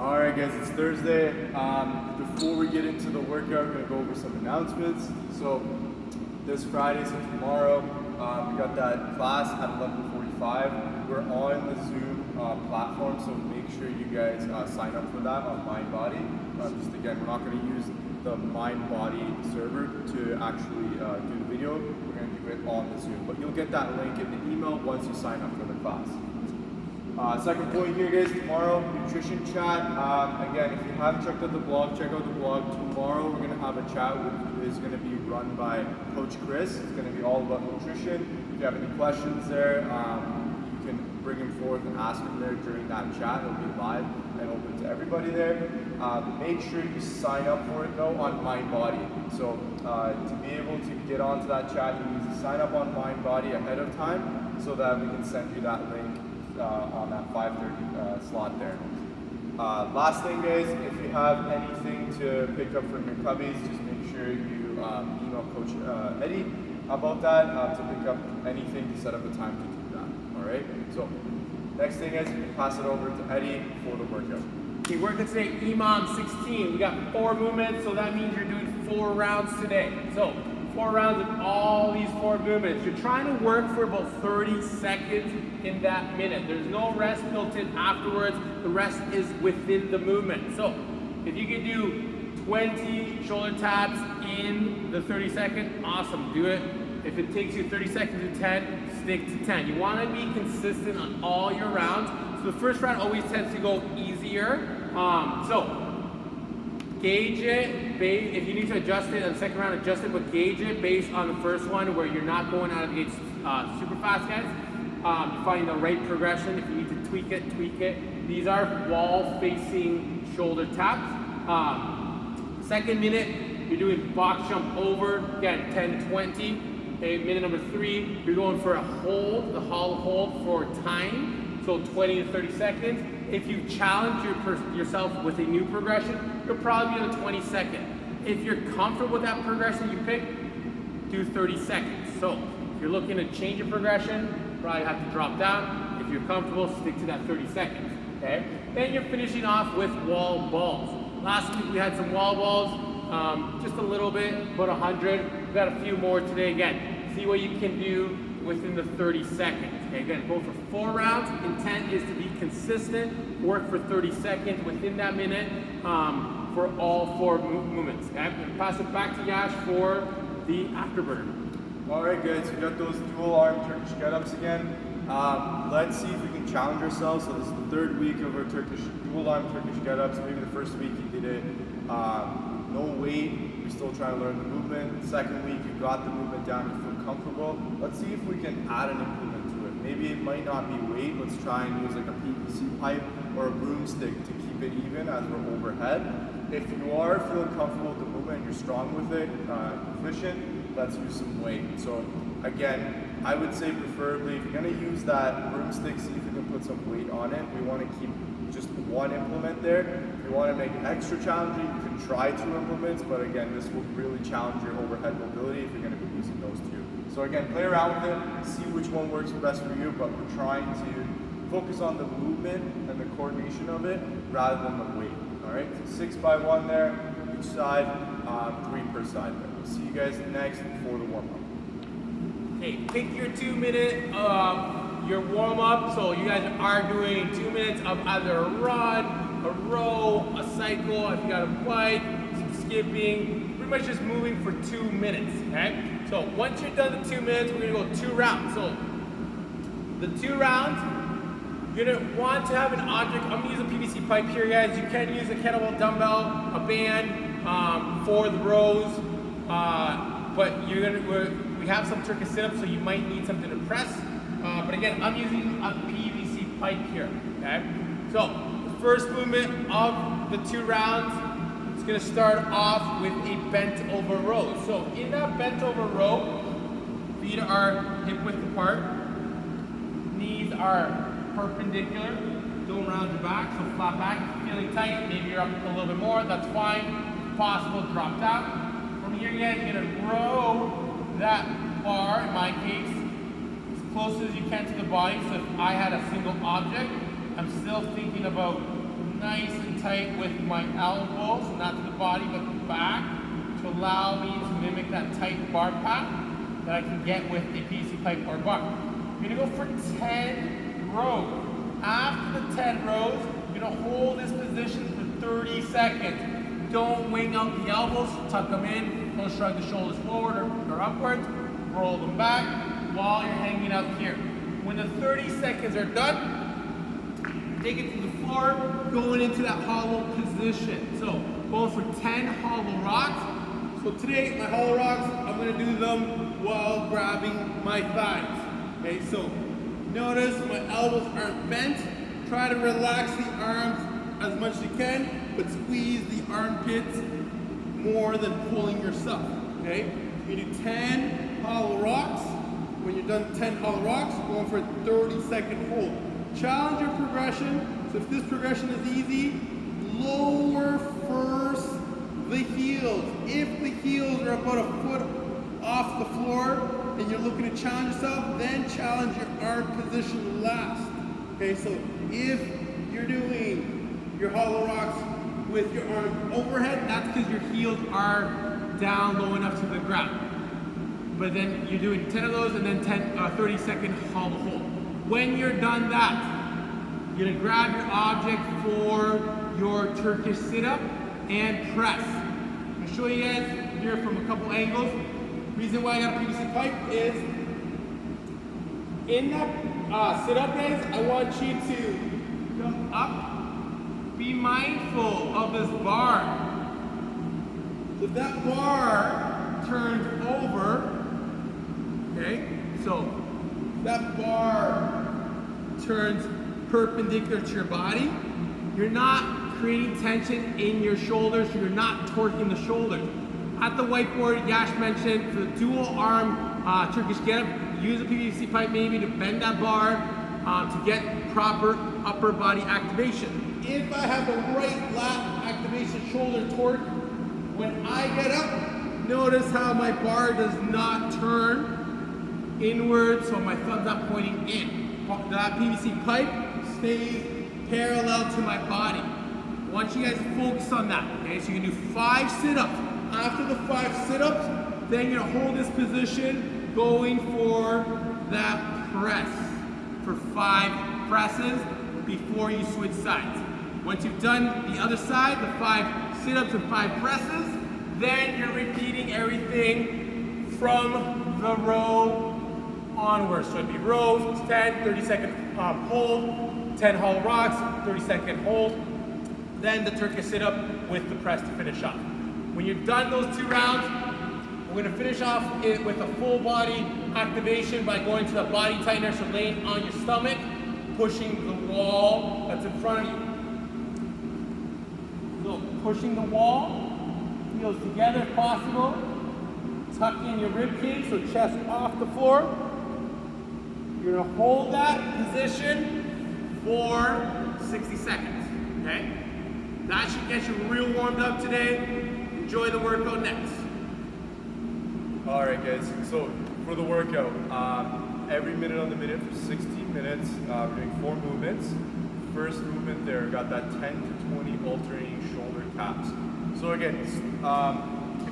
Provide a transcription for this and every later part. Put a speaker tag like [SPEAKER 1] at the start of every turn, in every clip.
[SPEAKER 1] Alright guys, it's Thursday. Before we get into the workout, we're going to go over some announcements. So this Friday, so tomorrow, we got that class at 11:45. We're on the Zoom platform, so make sure you guys sign up for that on Mind Body. Just again, we're not going to use the Mind Body server to actually do the video. We're going to do it on the Zoom, but you'll get that link in the email once you sign up for the class. Second point here, guys, tomorrow, nutrition chat. Again, if you haven't checked out the blog, check out the blog. Tomorrow we're going to have a chat which is going to be run by Coach Chris. It's going to be all about nutrition. If you have any questions there, you can bring them forth and ask them there during that chat. It'll be live and open to everybody there. Make sure you sign up for it though on Mind Body. So to be able to get onto that chat, you need to sign up on Mind Body ahead of time so that we can send you that link on that 5:30 slot there. Last thing, guys, if you have anything to pick up from your clubbies, just make sure you email Coach Eddie about that to pick up anything to set up a time to do that. All right. So next thing is pass it over to Eddie for the workout.
[SPEAKER 2] Okay, workout today, EMOM 16. We got 4 movements, so that means you're doing 4 rounds today. So 4 rounds of all these 4 movements. You're trying to work for about 30 seconds in that minute. There's no rest built in afterwards. The rest is within the movement. So if you can do 20 shoulder taps in the 30 second, awesome, do it. If it takes you 30 seconds to 10, stick to 10. You want to be consistent on all your rounds. So the first round always tends to go easier. So gauge it, if you need to adjust it on the second round, adjust it, but gauge it based on the first one where you're not going out of the gate super fast, guys. Finding the right progression. If you need to tweak it, tweak it. These are wall-facing shoulder taps. Second minute, you're doing box jump over, again, 10, 20. Okay, minute number 3, you're going for a hold, the hollow hold for time, so 20 to 30 seconds. If you challenge yourself with a new progression, you'll probably be on the 22nd. If you're comfortable with that progression you pick, do 30 seconds. So if you're looking to change your progression, probably have to drop down. If you're comfortable, stick to that 30 seconds. Okay? Then you're finishing off with wall balls. Last week we had some wall balls, just a little bit, about 100. We've got a few more today. Again, see what you can do within the 30 seconds. Okay, again, go for 4 rounds. Intent is to be consistent, work for 30 seconds within that minute for all 4 movements. Okay, I'm gonna pass it back to Yash for the afterburner.
[SPEAKER 1] All right, guys, we got those dual arm Turkish get-ups again. Let's see if we can challenge ourselves. So this is the 3rd week of our dual arm Turkish get-ups. Maybe the first week you did it no weight, you're still trying to learn the movement. The second week you got the movement down, you feel comfortable. Let's see if we can add an implement to it. Maybe it might not be weight. Let's try and use like a PVC pipe or a broomstick to keep it even as we're overhead. If you are feeling comfortable with the movement and you're strong with it, efficient, let's use some weight. So again, I would say preferably if you're gonna use that broomstick, see if you can put some weight on it. We wanna keep just 1 implement there. If you wanna make it extra challenging, you can try 2 implements, but again, this will really challenge your overhead mobility if you're gonna be using those 2. So again, play around with it, see which one works best for you, but we're trying to focus on the movement and the coordination of it rather than the weight. All right, so 6 by 1 there, each side, 3 per side there. We'll see you guys next for the warm-up.
[SPEAKER 2] Okay, pick your 2-minute, your warm-up. So you guys are doing 2 minutes of either a run, a row, a cycle, if you got a bike, some skipping, pretty much just moving for 2 minutes, okay? So once you're done the 2 minutes, we're gonna go 2 rounds. So the 2 rounds, you're gonna want to have an object. I'm gonna use a PVC pipe here, guys. You can use a kettlebell dumbbell, a band for the rows, but we have some Turkish sit-ups, so you might need something to press. But again, I'm using a PVC pipe here, okay? So the first movement of the 2 rounds is gonna start off with a bent over row. So in that bent over row, feet are hip width apart, knees are perpendicular, don't round your back, so flat back. If you're feeling tight, maybe you're up a little bit more, that's fine. If possible, drop down. From here, you're gonna row that bar, in my case, as close as you can to the body. So if I had a single object, I'm still thinking about nice and tight with my elbows, not to the body but the back, to allow me to mimic that tight bar path that I can get with a PVC pipe or bar. You're gonna go for 10 rows. After the 10 rows, you're gonna hold this position for 30 seconds. Don't wing out the elbows, tuck them in, don't shrug the shoulders forward or upwards, roll them back while you're hanging out here. When the 30 seconds are done, take it to the floor, going into that hollow position. So, going for 10 hollow rocks. So today, my hollow rocks, I'm gonna do them while grabbing my thighs. Okay, so notice my elbows aren't bent. Try to relax the arms as much as you can, but squeeze the armpits more than pulling yourself. Okay, you do 10 hollow rocks. When you're done 10 hollow rocks, going for a 30-second hold. Challenge your progression. So if this progression is easy, lower first the heels. If the heels are about a foot off the floor and you're looking to challenge yourself, then challenge your arm position last. Okay, so if you're doing your hollow rocks with your arm overhead, that's because your heels are down low enough to the ground. But then you're doing 10 of those and then 30-second hollow hold. When you're done that, you're gonna grab your object for your Turkish sit-up and press. I'm gonna show you guys here from a couple angles. Reason why I got a PVC pipe is in that sit-up, guys, I want you to come up. Be mindful of this bar. So if that bar turns over, okay, so that bar turns perpendicular to your body, you're not creating tension in your shoulders, so you're not torquing the shoulders. At the whiteboard, Yash mentioned for the dual arm Turkish Getup, use a PVC pipe maybe to bend that bar to get proper upper body activation. If I have the right lat activation shoulder torque, when I get up, notice how my bar does not turn inward, so my thumb's not pointing in. That PVC pipe stays parallel to my body. I want you guys to focus on that, okay? So you can do 5 sit-ups. After the 5 sit-ups, then you're gonna hold this position going for that press for 5 presses before you switch sides. Once you've done the other side, the 5 sit-ups and 5 presses, then you're repeating everything from the row onwards. So it'd be rows, 10, 30-second hold, 10 hollow rocks, 30-second hold, then the Turkish sit-up with the press to finish off. When you've done those 2 rounds, we're gonna finish off it with a full body activation by going to the body tightener, so laying on your stomach, pushing the wall that's in front of you. So pushing the wall, heels together if possible, tuck in your rib cage, so chest off the floor. You're gonna hold that position for 60 seconds, okay? That should get you real warmed up today. Enjoy the workout next.
[SPEAKER 1] All right, guys, so for the workout, every minute on the minute for 16 minutes, we're doing 4 movements. First movement there, got that 10 to 20 alternating shoulder taps. So again, if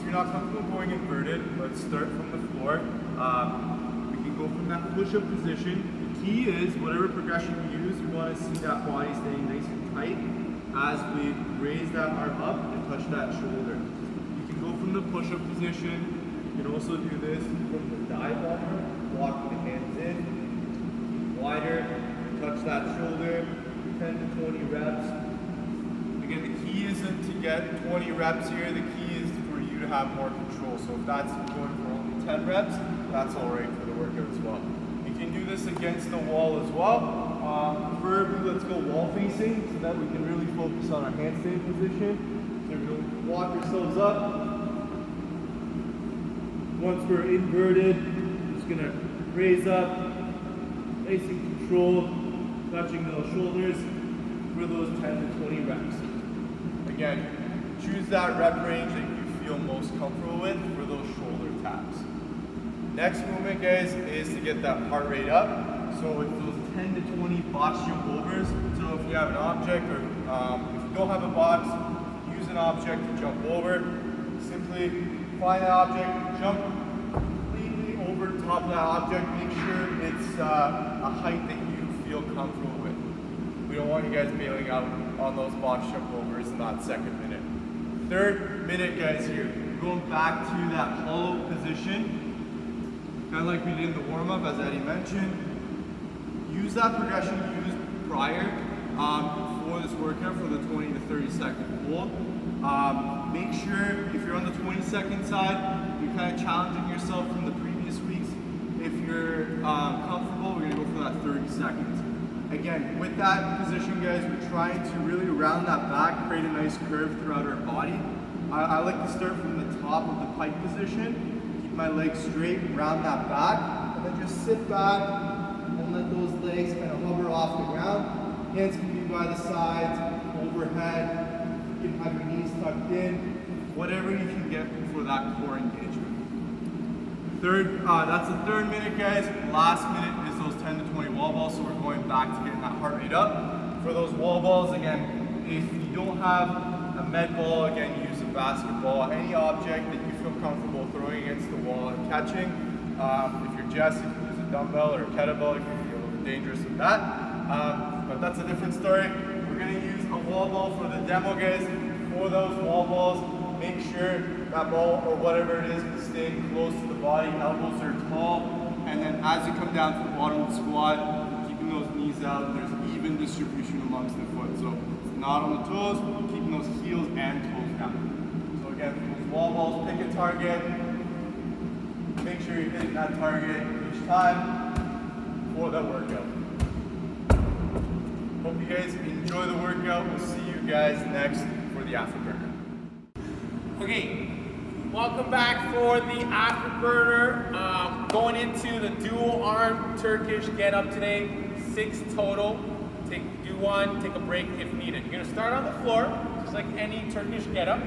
[SPEAKER 1] you're not comfortable going inverted, let's start from the floor. We can go from that push-up position. The key is, whatever progression you use, you want to see that body staying nice and tight as we raise that arm up and touch that shoulder. You can go from the push-up position. You can also do this from the dive bomber, walking the hands in, wider, touch that shoulder, 10 to 20 reps. Again, the key isn't to get 20 reps here, the key is for you to have more control. So if that's going for only 10 reps, that's all right for the workout as well. You can do this against the wall as well. Preferably, let's go wall facing so that we can really focus on our handstand position. So we're going to walk ourselves up. Once we're inverted, just going to raise up, nice and controlled, touching those shoulders for those 10 to 20 reps. Again, choose that rep range that you feel most comfortable with for those shoulder taps. Next movement, guys, is to get that heart rate up. So with those 10 to 20 box jump overs, so if you have an object or if If you don't have a box, use an object to jump over. Simply find that object, jump completely over top of that object. Make sure it's a height that you feel comfortable with. We don't want you guys bailing out on those box jump overs in that second minute. Third minute, guys, here. Going back to that hollow position, kind of like we did in the warm-up, as Eddie mentioned. Use that progression you used prior for this workout for the 20 to 30 second hold. Make sure if you're on the 20-second side, you're kind of challenging yourself from the previous weeks. If you're comfortable, we're going to go for that 30 seconds. Again, with that position, guys, we're trying to really round that back, create a nice curve throughout our body. I like to start from the top of the pike position, keep my legs straight, round that back, and then just sit back and let those legs kind of hover off the ground. Hands can be by the sides, overhead. You can have your knees tucked in, whatever you can get for that core engagement. That's the third minute, guys. Last minute is those 10 to 20 wall balls, so we're going back to getting that heart rate up. For those wall balls, again, if you don't have a med ball, again, use a basketball, any object that you feel comfortable throwing against the wall and catching. If you're Jess, you can use a dumbbell or a kettlebell. It can be a little dangerous with that, but that's a different story. We're going to use a wall ball for the demo, guys. For those wall balls, make sure that ball or whatever it is staying close to the body, elbows are tall, and then as you come down to the bottom of the squat, keeping those knees out, there's even distribution amongst the foot. So it's not on the toes, keeping those heels and toes down. So again, for those wall balls, pick a target, make sure you're hitting that target each time for that workout. Hope you guys enjoy the workout. We'll see you guys next for the afterburner.
[SPEAKER 2] Okay, welcome back for the afterburner. Going into the dual arm Turkish get up today, 6 total. Do one, take a break if needed. You're gonna start on the floor, just like any Turkish get up.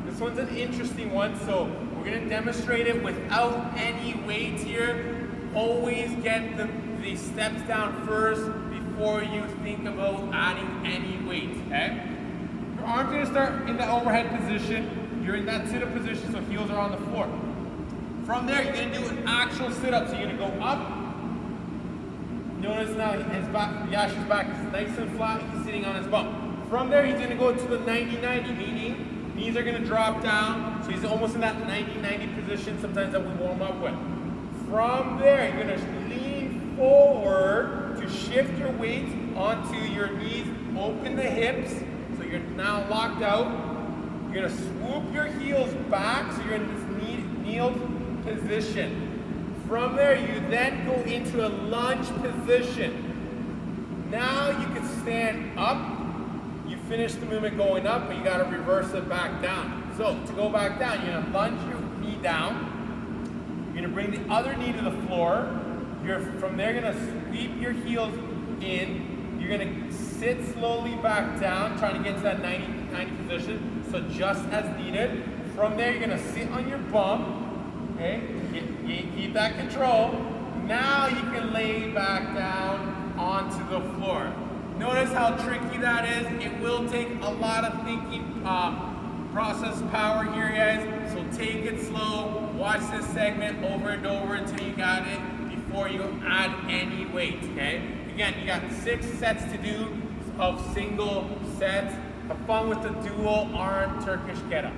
[SPEAKER 2] This one's an interesting one, so we're gonna demonstrate it without any weight here. Always get the steps down first before you think about adding any weight, okay? Your arms are gonna start in the overhead position. You're in that sit-up position, so heels are on the floor. From there, you're gonna do an actual sit-up. So you're gonna go up. Notice now his back, Yashi's back is nice and flat. He's sitting on his bum. From there, he's gonna go to the 90-90, meaning knees are gonna drop down. So he's almost in that 90-90 position, sometimes that we warm up with. From there, you're gonna lean forward to shift your weight onto your knees. Open the hips, so you're now locked out. You're gonna swoop your heels back, so you're in this kneeled position. From there, you then go into a lunge position. Now you can stand up. You finish the movement going up, but you gotta reverse it back down. So to go back down, you're gonna lunge your knee down. You're gonna bring the other knee to the floor. From there, you're gonna sweep your heels in. You're gonna sit slowly back down, trying to get to that 90 position. So just as needed. From there, you're gonna sit on your bum, okay? Keep that control. Now you can lay back down onto the floor. Notice how tricky that is. It will take a lot of thinking, process power here, guys. So take it slow. Watch this segment over and over until you got it before you add any weight, okay? Again, you got 6 sets to do of single sets. Have fun with the dual arm Turkish get up.